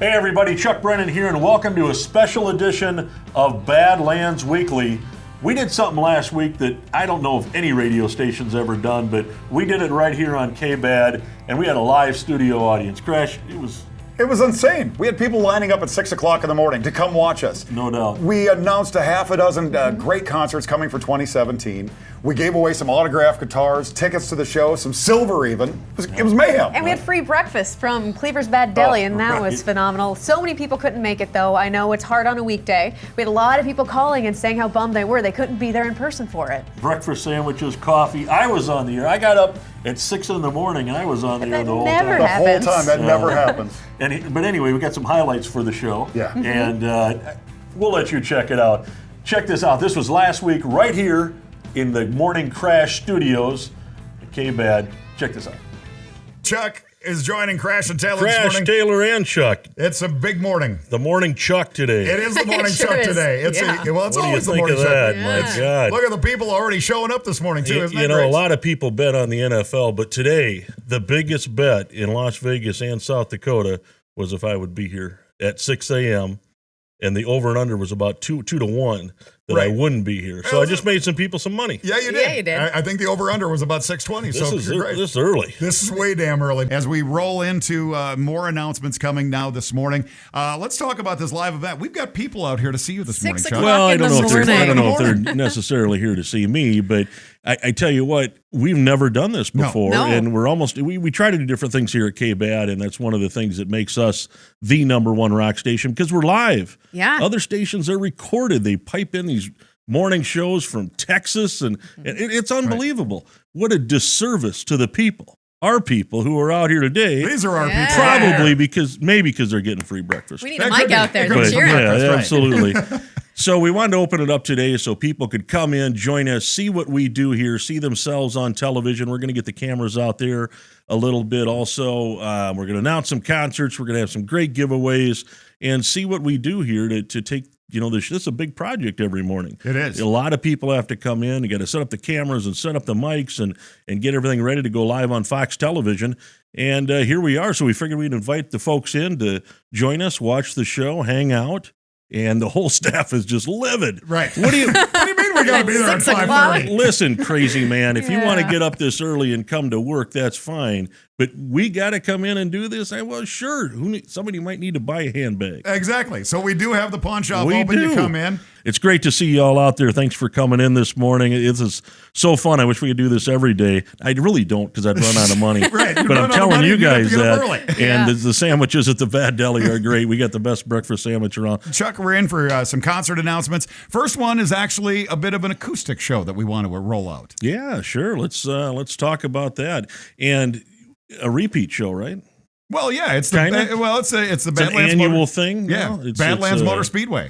Hey everybody, Chuck Brennan here, and welcome to a special edition of Badlands Weekly. We did something last week that I don't know if any radio station's ever done, but we did it right here on KBAD, and we had a live studio audience. Crash, It was insane. We had people lining up at 6 o'clock in the morning to come watch us. No doubt. We announced a half a dozen great concerts coming for 2017. We gave away some autographed guitars, tickets to the show, some silver even. It was mayhem. And we had free breakfast from Cleaver's Bad Deli, and that was phenomenal. So many people couldn't make it, though. I know it's hard on a weekday. We had a lot of people calling and saying how bummed they were. They couldn't be there in person for it. Breakfast sandwiches, coffee. I was on the air. I got up at 6 in the morning, and I was on the air the whole time. Never The happens. whole time. That never happens. But anyway, we got some highlights for the show. Yeah. And we'll let you check it out. Check this out. This was last week right here in the Morning Crash studios at KBAD. Check this out. Chuck is joining Crash and Taylor Crash, this morning. Taylor, and Chuck. It's a big morning. The Morning Chuck today. It is the morning It sure Chuck is. today. It's Yeah. it's What do you always the think morning of that? Chuck. My God. Look at the people already showing up this morning, too. Isn't that You know, great? a lot of people bet on the NFL, but today, the biggest bet in Las Vegas and South Dakota was if I would be here at 6 a.m., and the over and under was about 2 to 1 that I Right. wouldn't be here. So I just made some people some money. Yeah, you did. Yeah, you did. I think the over-under was about 620, This so is you're great. this is early. This is way damn early. As we roll into more announcements coming now this morning, let's talk about this live event. We've got people out here to see you this morning, 6 Chuck. o'clock. Well, I in don't the know if they're, I don't know if morning. they're necessarily here to see me, but I tell you what, we've never done this before, No. and we try to do different things here at KBAD, and that's one of the things that makes us the number one rock station because we're live. Yeah. Other stations are recorded. They pipe in these morning shows from Texas, and it's unbelievable. What a disservice to the people. Our people who are out here today. These are our Yeah. people. Probably because they're getting free breakfast. We need That a could mic be. out there It could be. cheering. That's Yeah, right. absolutely. So we wanted to open it up today so people could come in, join us, see what we do here, see themselves on television. We're going to get the cameras out there a little bit also. We're going to announce some concerts. We're going to have some great giveaways and see what we do here to take, this is a big project every morning. It is. A lot of people have to come in. You got to set up the cameras and set up the mics and get everything ready to go live on Fox Television. And here we are. So we figured we'd invite the folks in to join us, watch the show, hang out. And the whole staff is just livid. Right. What do you What do you mean we got to be there at 6 o'clock? 5:30? listen, crazy man? If you want to Yeah. get up this early and come to work, that's fine. But we got to come in and do this. Well, sure. Somebody might need to buy a handbag. Exactly. So we do have the pawn shop We open. do. You come in. It's great to see you all out there. Thanks for coming in this morning. This is so fun. I wish we could do this every day. I really don't because I'd run out of money. Right. You'd But run I'm out of telling money you and you'd have guys to get up that. early. And Yeah. the sandwiches at the Bad Deli are great. We got the best breakfast sandwich around. Chuck, we're in for some concert announcements. First one is actually a bit of an acoustic show that we want to roll out. Yeah, sure. Let's talk about that. And a repeat show, right? Well, yeah, it's the Kinda? it's the It's an Badlands annual Motor, thing. yeah, now? Badlands it's, Motor Speedway.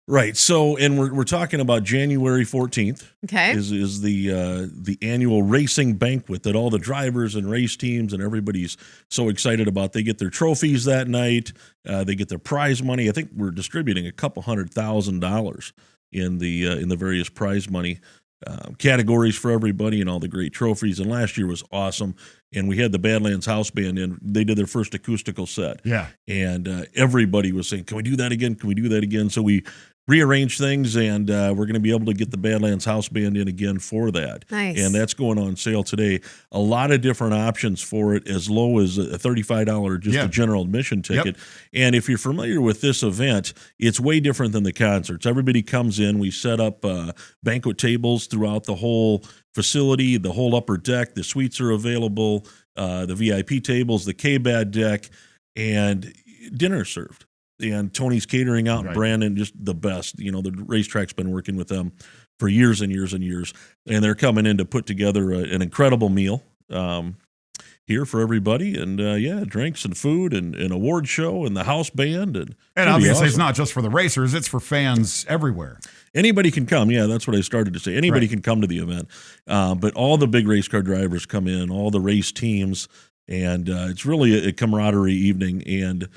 Right. So, and we're talking about January 14th. Okay. Is the annual racing banquet that all the drivers and race teams and everybody's so excited about. They get their trophies that night. They get their prize money. I think we're distributing $200,000 in the various prize money categories for everybody and all the great trophies. And last year was awesome. And we had the Badlands House Band in. They did their first acoustical set. Yeah. And everybody was saying, "Can we do that again? Can we do that again?" So we rearrange things, and we're going to be able to get the Badlands House Band in again for that. Nice. And that's going on sale today. A lot of different options for it, as low as a $35 just Yeah. a general admission ticket. And if you're familiar with this event, it's way different than the concerts. Everybody comes in. We set up banquet tables throughout the whole facility, the whole upper deck. The suites are available, the VIP tables, the KBAD deck, and dinner served. And Tony's Catering out in Right. Brandon, just the best. The racetrack's been working with them for years and years and years. And they're coming in to put together an incredible meal here for everybody. And, drinks and food and an award show and the house band. And obviously, it's awesome. not just for the racers; it's for fans everywhere. Anybody can come. Yeah, that's what I started to say. Anybody can come to the event. But all the big race car drivers come in, all the race teams. And it's really a camaraderie evening. And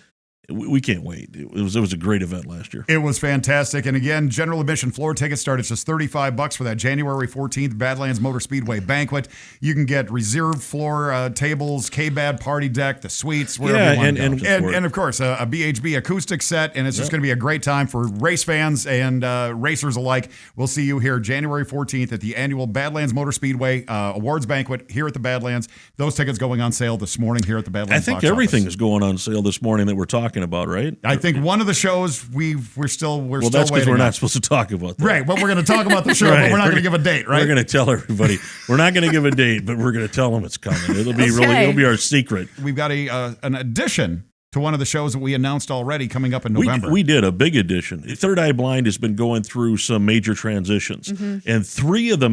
we can't wait. It was a great event last year. It was fantastic. And again, general admission floor tickets start at just $35 for that January 14th Badlands Motor Speedway banquet. You can get reserved floor tables, KBAD party deck, the suites, wherever you want to go. And of course, a BHB acoustic set. And it's just going to be a great time for race fans and racers alike. We'll see you here January 14th at the annual Badlands Motor Speedway awards banquet here at the Badlands. Those tickets going on sale this morning here at the Badlands. I think everything is going on sale this morning that we're talking about, right? I think one of the shows we're still well, that's because we're not supposed to talk about that. Right, but we're going to talk about the show, but we're not going to give a date, right? We're going to tell everybody. We're not going to give a date, but we're going to tell them it's coming. It'll be it'll be our secret. We've got an addition to one of the shows that we announced already coming up in November. We did a big addition. Third Eye Blind has been going through some major transitions, and three of the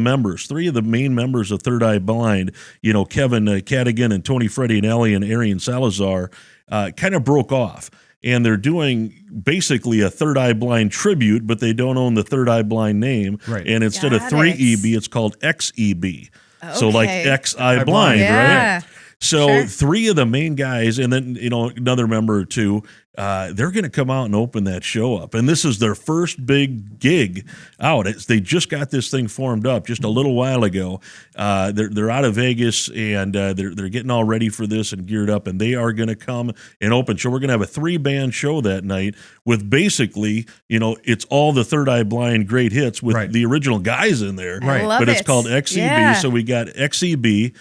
main members of Third Eye Blind, Kevin Cadigan and Tony Freddie and Ellie and Arian Salazar, kind of broke off. And they're doing basically a Third Eye Blind tribute, but they don't own the Third Eye Blind name. Right. And instead of 3EB, it's called XEB. Okay. So like X-Eye Blind, right? So three of the main guys, and then another member or two, they're going to come out and open that show up. And this is their first big gig out. They just got this thing formed up just a little while ago. They're out of Vegas, and they're getting all ready for this and geared up, and they are going to come and open. So we're going to have a 3-band show that night with basically, it's all the Third Eye Blind great hits with the original guys in there. Right. But it's called XEB. Yeah. So we got XEB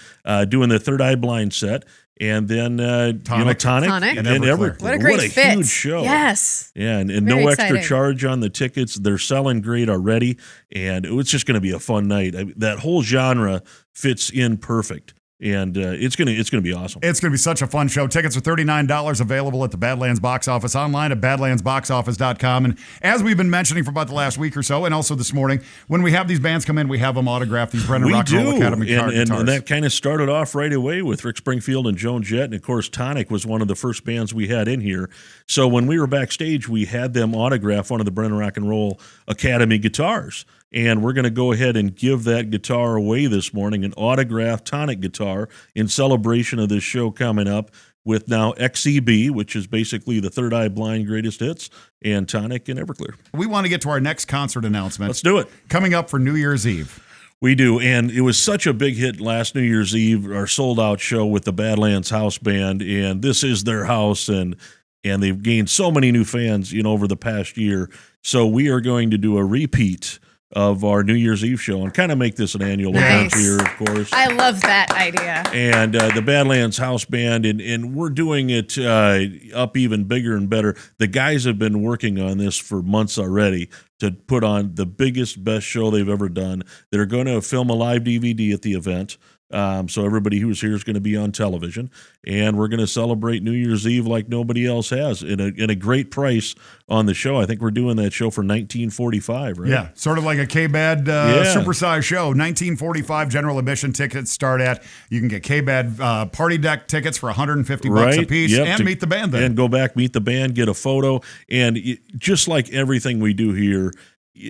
doing the Third Eye Blind set. And then Tonic and then Everclear. What a great fit. Huge show. Yes. Yeah, and no extra charge on the tickets. They're selling great already, and it's just going to be a fun night. That whole genre fits in perfect. And it's gonna be awesome. It's gonna be such a fun show. Tickets are $39 available at the Badlands box office online at badlandsboxoffice.com. And as we've been mentioning for about the last week or so, and also this morning, when we have these bands come in, we have them autographed, these Brennan Rock and Roll Academy guitars. And that kind of started off right away with Rick Springfield and Joan Jett. And of course, Tonic was one of the first bands we had in here. So when we were backstage, we had them autograph one of the Brennan Rock and Roll Academy guitars. And we're going to go ahead and give that guitar away this morning, an autographed Tonic guitar in celebration of this show coming up with now XEB, which is basically the Third Eye Blind greatest hits, and Tonic and Everclear. We want to get to our next concert announcement. Let's do it. Coming up for New Year's Eve. We do, and it was such a big hit last New Year's Eve, our sold-out show with the Badlands House Band, and this is their house, and they've gained so many new fans, over the past year. So we are going to do a repeat of our New Year's Eve show and kind of make this an annual event here, of course. I love that idea. And the Badlands House Band, and we're doing it up even bigger and better. The guys have been working on this for months already to put on the biggest, best show they've ever done. They're going to film a live DVD at the event. So everybody who's here is going to be on television, and we're going to celebrate New Year's Eve like nobody else has in a great price on the show. I think we're doing that show for $19.45, right? Yeah, sort of like a KBAD supersize show. $19.45 general admission tickets start at. You can get KBAD party deck tickets for $150 a piece, and meet the band then. And go back, meet the band, get a photo, and just like everything we do here,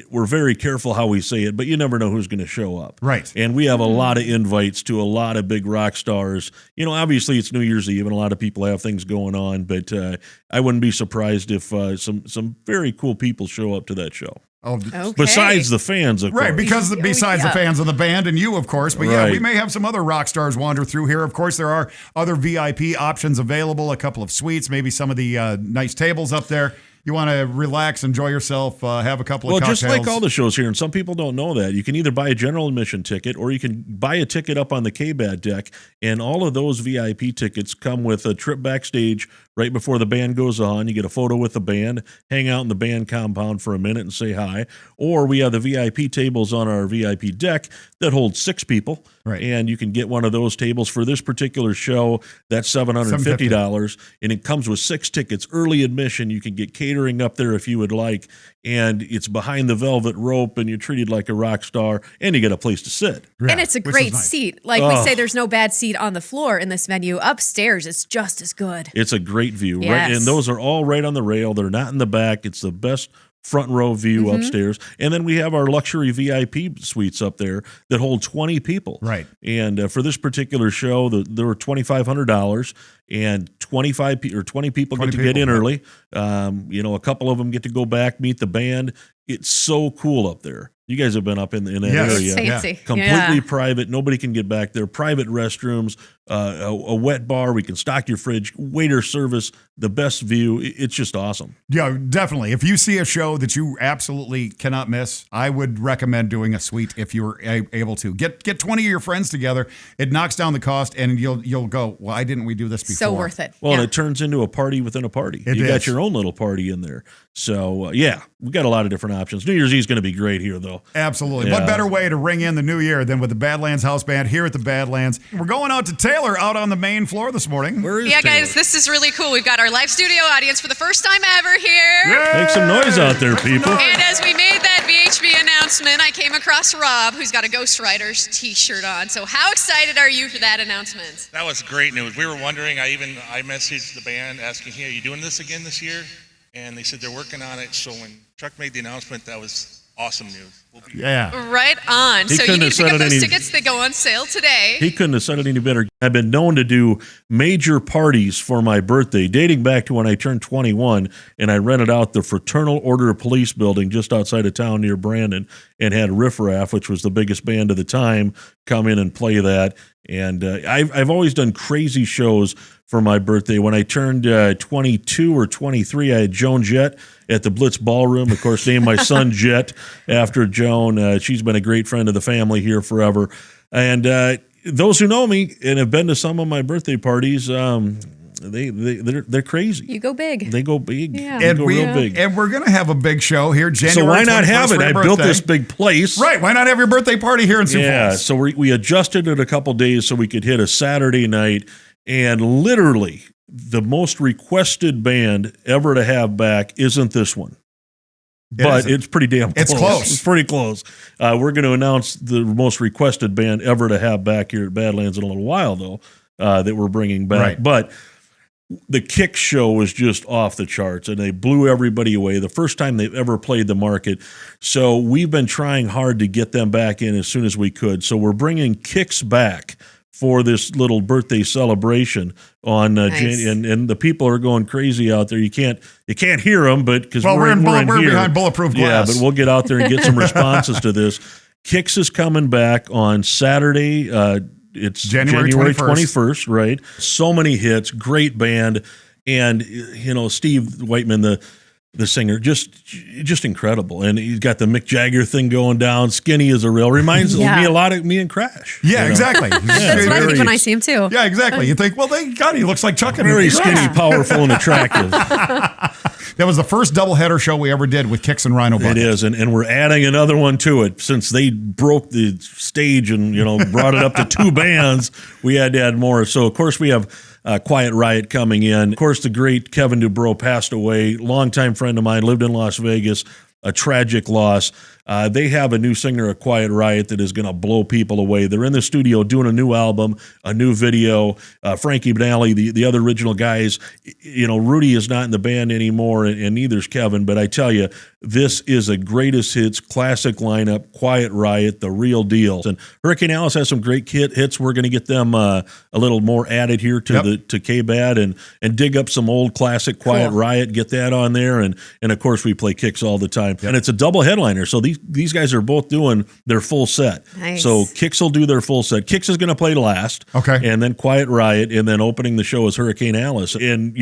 we're very careful how we say it, but you never know who's going to show up. Right. And we have a lot of invites to a lot of big rock stars. Obviously it's New Year's Eve and a lot of people have things going on, but I wouldn't be surprised if some very cool people show up to that show. Oh, okay. Besides the fans, of course. Right, because besides the fans of the band and you, of course. But yeah, we may have some other rock stars wander through here. Of course, there are other VIP options available, a couple of suites, maybe some of the nice tables up there. You want to relax, enjoy yourself, have a couple of cocktails. Just like all the shows here, and some people don't know that, you can either buy a general admission ticket or you can buy a ticket up on the KBAD deck, and all of those VIP tickets come with a trip backstage right before the band goes on. You get a photo with the band, hang out in the band compound for a minute and say hi. Or we have the VIP tables on our VIP deck that hold 6 people. Right. And you can get one of those tables for this particular show. That's $750, and it comes with 6 tickets. Early admission. You can get catering up there if you would like, and it's behind the velvet rope, and you're treated like a rock star, and you get a place to sit. Yeah, and it's a great seat. Like we say, there's no bad seat on the floor in this venue. Upstairs, it's just as good. It's a great view, yes. Right? And those are all right on the rail. They're not in the back. It's the best front row view upstairs. And then we have our luxury VIP suites up there that hold 20 people. Right. And for this particular show, they were $2,500. and 25 or 20 people get to get in early. A couple of them get to go back, meet the band. It's so cool up there. You guys have been up in that area. Fancy. Completely private. Nobody can get back there. Private restrooms, a wet bar. We can stock your fridge. Waiter service, the best view. It's just awesome. Yeah, definitely. If you see a show that you absolutely cannot miss, I would recommend doing a suite if you're able to. Get 20 of your friends together. It knocks down the cost, and you'll go, why didn't we do this before? So worth it. Well, and it turns into a party within a party. You got your own little party in there. So, we got a lot of different options. New Year's Eve is going to be great here, though. Absolutely. What better way to ring in the new year than with the Badlands House Band here at the Badlands? We're going out to Taylor out on the main floor this morning. Where is Taylor? Guys, this is really cool. We've got our live studio audience for the first time ever here. Yay! Make some noise out there, people. And as we made that VHB announcement, I came across Rob, who's got a Ghost Riders t-shirt on. So how excited are you for that announcement? That was great news. We were wondering, I messaged the band asking, hey, are you doing this again this year? And they said they're working on it. So when Chuck made the announcement, that was awesome news. Right on. He So you need to pick up those tickets. They go on sale today. He couldn't have said it any better. I've been known to do major parties for my birthday, dating back to when I turned 21, and I rented out the Fraternal Order of Police building just outside of town near Brandon and had Riff Raff, which was the biggest band of the time, come in and play that. And I've always done crazy shows for my birthday. When I turned 22 or 23, I had Joan Jett at the Blitz Ballroom. Of course, named my son Jet after Joan. She's been a great friend of the family here forever. And those who know me and have been to some of my birthday parties, they're crazy. You go big. They go big. Yeah. They go real big. And we're going to have a big show here January So why not 21st have it? for your I built birthday. this big place. Right. Why not have your birthday party here in Sioux Yeah, Falls? so we adjusted it a couple days so we could hit a Saturday night, and literally the most requested band ever to have back isn't this one. But it's pretty damn close. It's close. It's pretty close. We're going to announce the most requested band ever to have back here at Badlands in a little while, though, that we're bringing back. Right. But the Kick show was just off the charts, and they blew everybody away. The first time they've ever played the market. So we've been trying hard to get them back in as soon as we could. So we're bringing Kicks back for this little birthday celebration on Nice. and the people are going crazy out there. You can't hear them, but because Well, we're in here. behind bulletproof glass. Yeah, but we'll get out there and get some responses to this. Kicks is coming back on Saturday. It's January January 21st. 21st, right? So many hits, great band, and Steve Whiteman, the singer, just incredible. And he's got the Mick Jagger thing going down. Skinny as a rail. Reminds me a lot of me and Crash. Yeah, exactly. That's what I think when I see him too. Yeah, exactly. You think, well, thank God he looks like Chuck and Very me. skinny, powerful, and attractive. That was the first doubleheader show we ever did with Kicks and Rhino Bucket. It is, and we're adding another one to it. Since they broke the stage and brought it up to two bands, we had to add more. So, of course, we have Quiet Riot coming in. Of course, the great Kevin Dubrow passed away. Longtime friend of mine, lived in Las Vegas. A tragic loss. They have a new singer of Quiet Riot that is going to blow people away. They're in the studio doing a new album, a new video. Frankie Benally, the other original guys, Rudy is not in the band anymore, and neither's Kevin. But I tell you, this is a greatest hits classic lineup. Quiet Riot, the real deal. And Hurricane Alice has some great hits. We're going to get them a little more added here to to KBAD and dig up some old classic Quiet Riot. Get that on there, and of course we play Kicks all the time. Yep. And it's a double headliner, so these guys are both doing their full set. Nice. So Kicks will do their full set. Kicks is going to play last, and then Quiet Riot, and then opening the show is Hurricane Alice. And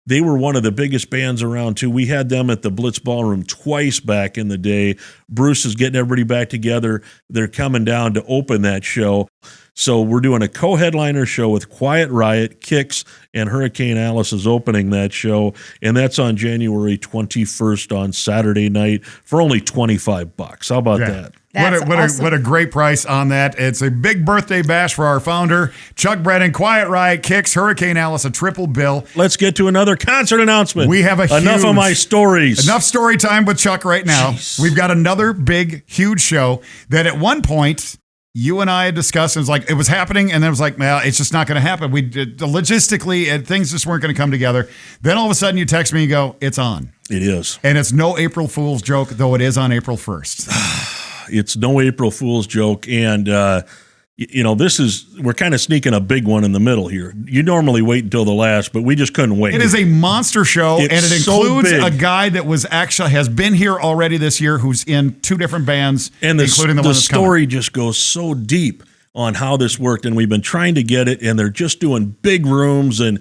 they were one of the biggest bands around too. We had them at the Blitz Ballroom twice back in the day. Bruce is getting everybody back together. They're coming down to open that show. So we're doing a co-headliner show with Quiet Riot, Kicks, and Hurricane Alice is opening that show. And that's on January 21st on Saturday night for only $25. How about that? What a great price on that. It's a big birthday bash for our founder, Chuck Brennan. Quiet Riot, Kicks, Hurricane Alice, a triple bill. Let's get to another concert announcement. We have enough of my stories. Enough story time with Chuck right now. Jeez. We've got another big, huge show that at one point you and I had discussed. It was happening, and then it was like, well, it's just not going to happen. We logistically, things just weren't going to come together. Then all of a sudden you text me and go, it's on. It is. And it's no April Fool's joke, though it is on April 1st. It's no April Fool's joke, and we're kind of sneaking a big one in the middle here. You normally wait until the last, but we just couldn't wait. It is a monster show, It's and it so includes big. a guy that has been here already this year, who's in 2 different bands, and including the one that's coming. story just goes so deep on how this worked, and we've been trying to get it, and they're just doing big rooms and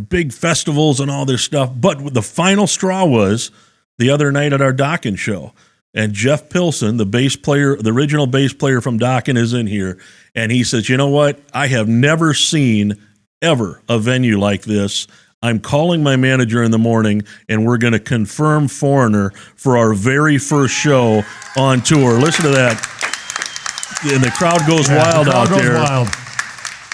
big festivals and all this stuff. But the final straw was the other night at our Dokken show. And Jeff Pilson, the original bass player from Dokken, is in here. And he says, you know what? I have never seen ever a venue like this. I'm calling my manager in the morning, and we're going to confirm Foreigner for our very first show on tour. Listen to that. And the crowd goes wild out there. Wild.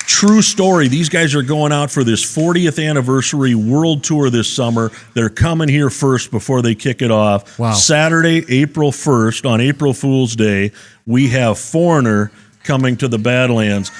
True story. These guys are going out for this 40th anniversary world tour this summer. They're coming here first before they kick it off. Wow. Saturday, April 1st, on April Fool's Day, we have Foreigner coming to the Badlands.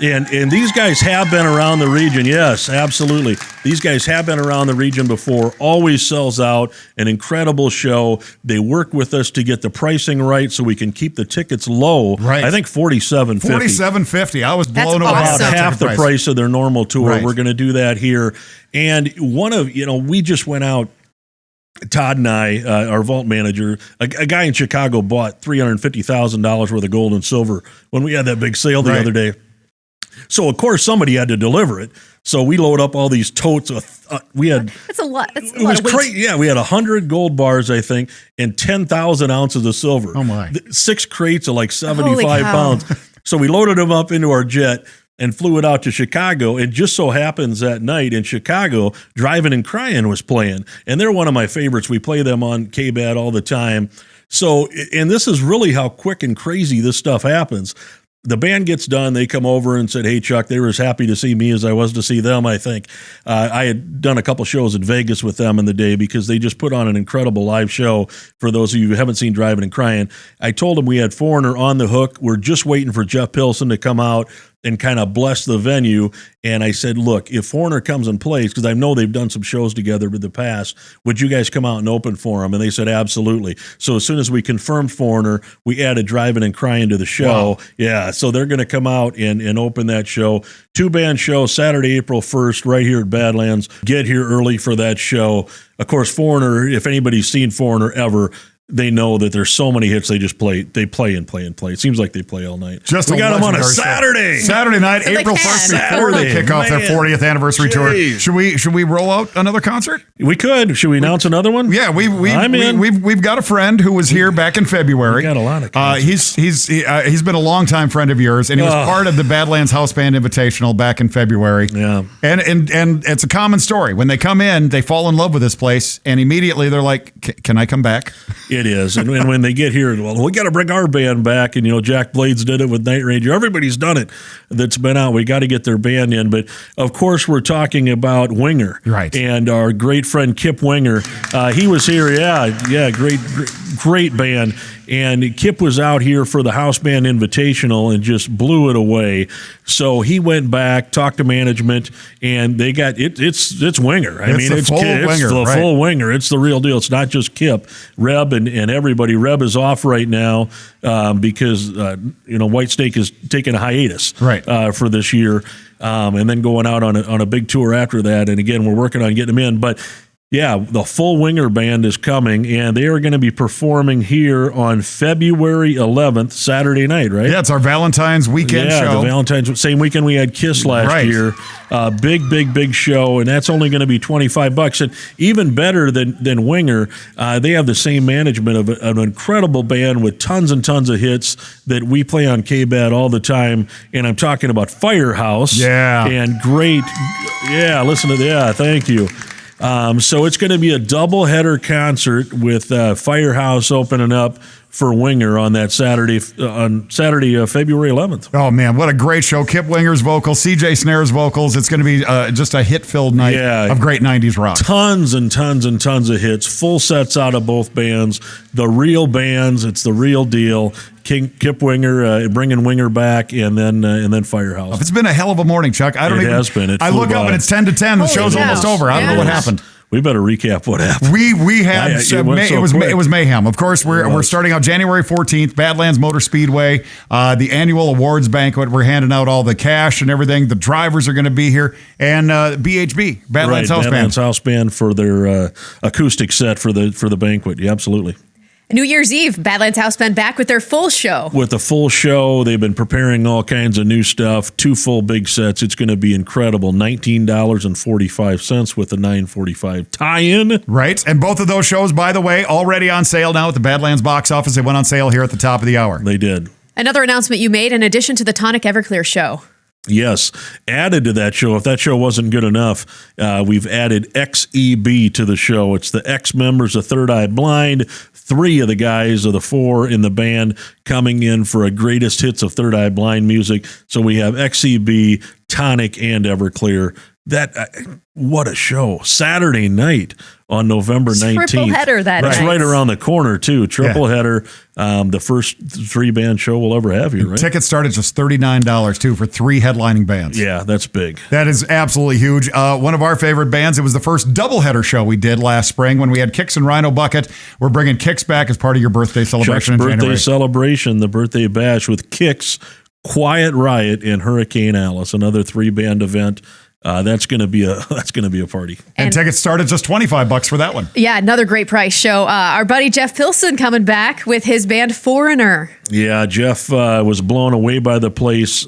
And these guys have been around the region. Yes, absolutely. These guys have been around the region before. Always sells out. An incredible show. They work with us to get the pricing right so we can keep the tickets low. Right. I think $47.50. $47.50. I was blown away. awesome. About half the price of their normal tour. Right. We're going to do that here. And we just went out. Todd and I, our vault manager, a guy in Chicago bought $350,000 worth of gold and silver when we had that big sale the other day. So, of course, somebody had to deliver it. So we load up all these totes. We had It's a lot. It's a it lot was of weight. crazy. Yeah, we had 100 gold bars, I think, and 10,000 ounces of silver. Oh, my. 6 crates of like Holy 75 cow. pounds. So we loaded them up into our jet and flew it out to Chicago. It just so happens that night in Chicago, Driving and Crying was playing. And they're one of my favorites. We play them on KBAD all the time. So, and this is really how quick and crazy this stuff happens. The band gets done. They come over and said, hey, Chuck, they were as happy to see me as I was to see them, I think. I had done a couple shows in Vegas with them in the day because they just put on an incredible live show for those of you who haven't seen Driving and Crying. I told them we had Foreigner on the hook. We're just waiting for Jeff Pilson to come out and kind of bless the venue. And I said, look, if Foreigner comes and plays, because I know they've done some shows together in the past, would you guys come out and open for them? And they said, absolutely. So as soon as we confirmed Foreigner, we added Driving and Crying to the show. Wow. Yeah, so they're going to come out and open that show. 2-band show, Saturday, April 1st, right here at Badlands. Get here early for that show. Of course, Foreigner, if anybody's seen Foreigner ever, they know that there's so many hits they just play. They play and play and play. It seems like they play all night. We got them on a Saturday. Saturday night, So they April can. 1st, before they kick off their 40th anniversary tour. Should we roll out another concert? We could. Should we announce another one? Yeah, I'm in. we've got a friend who was here back in February. We got a lot of concerts. He's been a longtime friend of yours, and he was part of the Badlands House Band Invitational back in February. Yeah, and it's a common story. When they come in, they fall in love with this place, and immediately they're like, "Can I come back?" It is, and when they get here, well, we got to bring our band back, and Jack Blades did it with Night Ranger. Everybody's done it that's been out. We got to get their band in, but of course we're talking about Winger, right? And our great friend Kip Winger, he was here. Yeah, great band. And Kip was out here for the House Band Invitational and just blew it away. So he went back, talked to management, and they got it. It's Winger. I mean, it's full Kip, Winger, it's the right. full Winger. It's the real deal. It's not just Kip. Reb and everybody. Reb is off right now because White Snake is taking a hiatus for this year, and then going out on a big tour after that. And again, we're working on getting them in, but. Yeah, the full Winger band is coming, and they are going to be performing here on February 11th, Saturday night, right? Yeah, it's our Valentine's weekend show. Yeah, the Valentine's, same weekend we had Kiss last year. Big show, and that's only going to be $25. And even better than Winger, they have the same management of an incredible band with tons and tons of hits that we play on KBAD all the time, and I'm talking about Firehouse. Yeah. And great, listen to that. Thank you. So it's going to be a double-header concert with Firehouse opening up for Winger on that Saturday, February 11th. Oh, man, what a great show. Kip Winger's vocals, CJ Snare's vocals. It's going to be just a hit-filled night of great 90s rock. Tons and tons and tons of hits, full sets out of both bands. The real bands, it's the real deal. Kip Winger, bringing Winger back, and then Firehouse. It's been a hell of a morning, Chuck. I look up and it's 10 to 10. The show's almost over. I don't know what happened. We better recap what happened. We had it was mayhem. Of course, we're starting out January 14th, Badlands Motor Speedway, the annual awards banquet. We're handing out all the cash and everything. The drivers are going to be here, and BHB Badlands House Badlands Band. House Band for their acoustic set for the banquet. Yeah, absolutely. New Year's Eve, Badlands House Band back with their full show. With the full show, they've been preparing all kinds of new stuff. 2 full big sets. It's going to be incredible. $19.45 with the $9.45 tie-in. Right, and both of those shows, by the way, already on sale now at the Badlands box office. They went on sale here at the top of the hour. They did. Another announcement you made in addition to the Tonic Everclear show. Yes, added to that show. If that show wasn't good enough, we've added XEB to the show. It's the X members of Third Eye Blind. 3 of the guys of the 4 in the band coming in for a greatest hits of Third Eye Blind music. So we have XEB, Tonic, and Everclear. What a show. Saturday night on November 19th. Triple header that That's night. right around the corner, too. Triple header. The first 3-band show we'll ever have here, right? Tickets start at just $39, too, for 3 headlining bands. Yeah, that's big. That is absolutely huge. One of our favorite bands. It was the first doubleheader show we did last spring when we had Kix and Rhino Bucket. We're bringing Kix back as part of your birthday celebration Chuck's in birthday January. celebration, the birthday bash with Kix, Quiet Riot, and Hurricane Alice, another 3-band event. That's gonna be a party. And tickets start at just $25 for that one. Yeah, another great price show. Our buddy Jeff Pilson coming back with his band Foreigner. Yeah, Jeff was blown away by the place.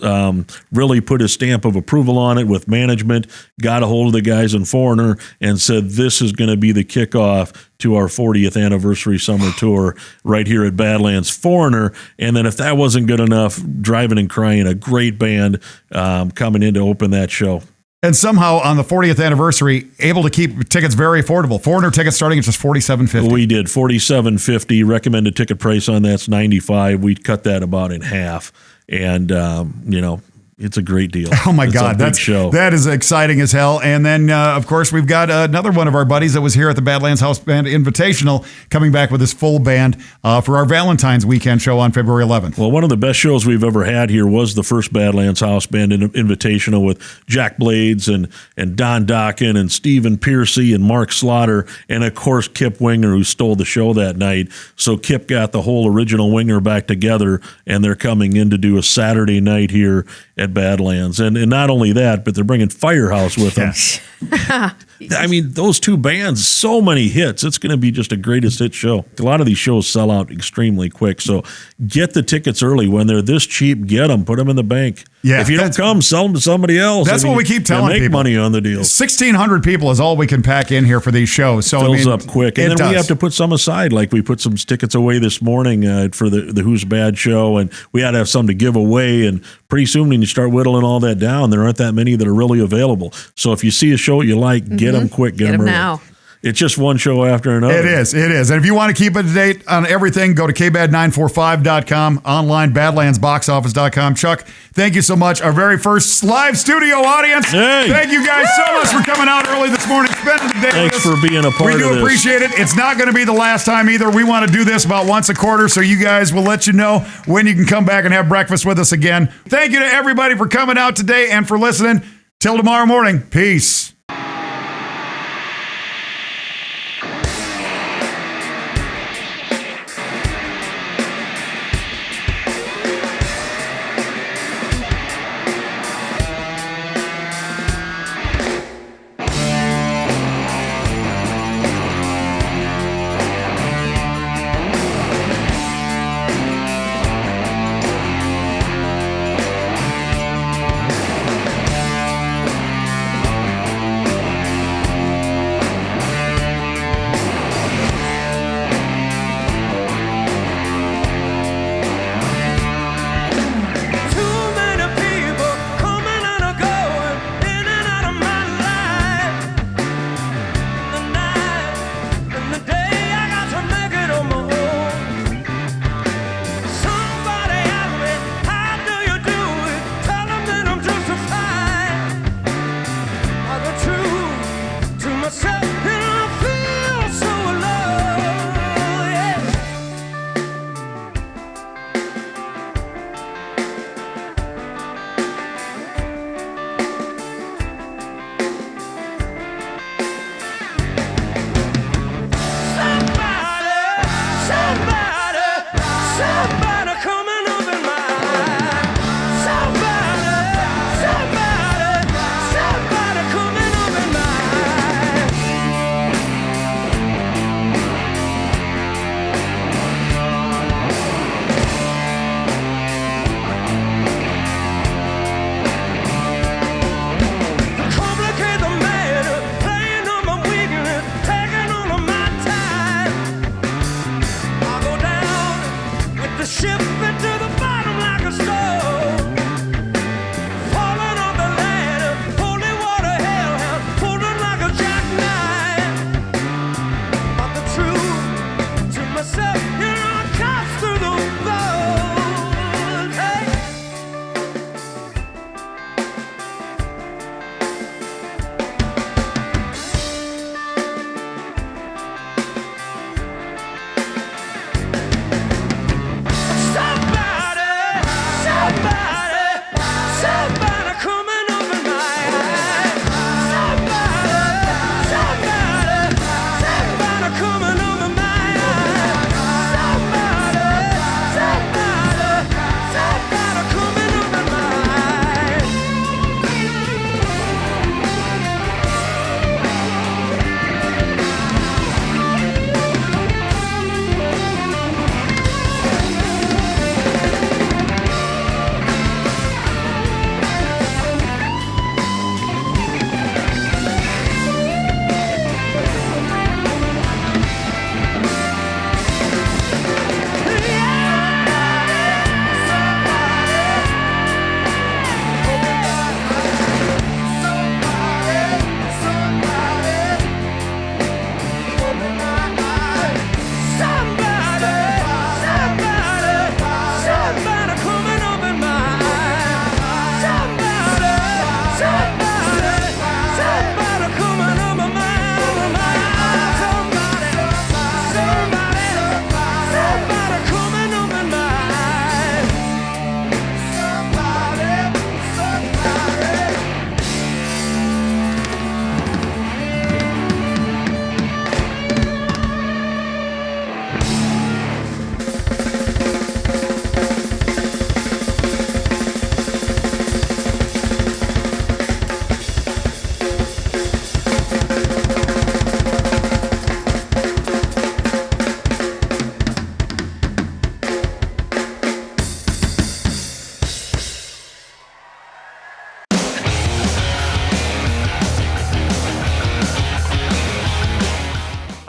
Really put his stamp of approval on it with management. Got a hold of the guys in Foreigner and said this is going to be the kickoff to our 40th anniversary summer tour right here at Badlands. Foreigner, and then if that wasn't good enough, Driving and Crying, a great band coming in to open that show. And somehow on the 40th anniversary, able to keep tickets very affordable. Foreigner tickets starting at just $47.50. We did $47.50. Recommended ticket price on that's $95. We cut that about in half, and it's a great deal. Oh my It's God, a big show. That is exciting as hell. And then, of course, we've got another one of our buddies that was here at the Badlands House Band Invitational coming back with his full band for our Valentine's weekend show on February 11th. Well, one of the best shows we've ever had here was the first Badlands House Band Invitational with Jack Blades and Don Dokken and Stephen Piercy and Mark Slaughter and, of course, Kip Winger, who stole the show that night. So Kip got the whole original Winger back together, and they're coming in to do a Saturday night here at Badlands. And not only that, but they're bringing Firehouse with them. I mean, those 2 bands, so many hits. It's going to be just a greatest hit show. A lot of these shows sell out extremely quick. So get the tickets early. When they're this cheap, get them. Put them in the bank. Yeah, if you don't come, sell them to somebody else. That's what we keep telling make people. Money on the deal. 1,600 people is all we can pack in here for these shows. So Fills up quick. And then we does. have to put some aside. Like we put some tickets away this morning for the Who's Bad show, and we had to have some to give away. And pretty soon when you start whittling all that down, there aren't that many that are really available. So if you see a show you like, get them quick, get them early. Now. It's just one show after another. It is. And if you want to keep up to date on everything, go to KBAD945.com, online, badlandsboxoffice.com. Chuck, thank you so much. Our very first live studio audience. Hey. Thank you guys so much for coming out early this morning, spending the day Thanks with us. for being a part We do of this. appreciate it. It's not going to be the last time either. We want to do this about once a quarter, so you guys will let you know when you can come back and have breakfast with us again. Thank you to everybody for coming out today and for listening. Till tomorrow morning. Peace.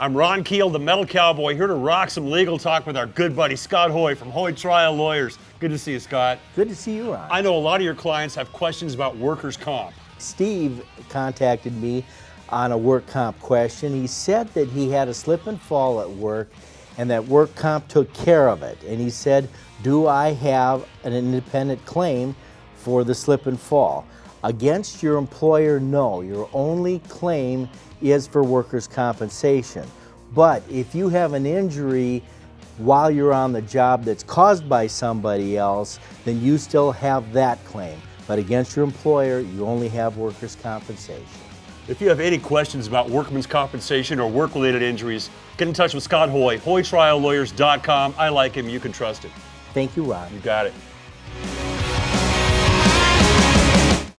I'm Ron Keel, the Metal Cowboy, here to rock some legal talk with our good buddy Scott Hoy from Hoy Trial Lawyers. Good to see you, Scott. Good to see you, Ron. I know a lot of your clients have questions about workers' comp. Steve contacted me on a work comp question. He said that he had a slip and fall at work and that work comp took care of it. And he said, do I have an independent claim for the slip and fall? Against your employer, no. Your only claim is for workers' compensation. But if you have an injury while you're on the job that's caused by somebody else, then you still have that claim. But against your employer, you only have workers' compensation. If you have any questions about workman's compensation or work-related injuries, get in touch with Scott Hoy, HoyTrialLawyers.com. I like him. You can trust him. Thank you, Ron. You got it.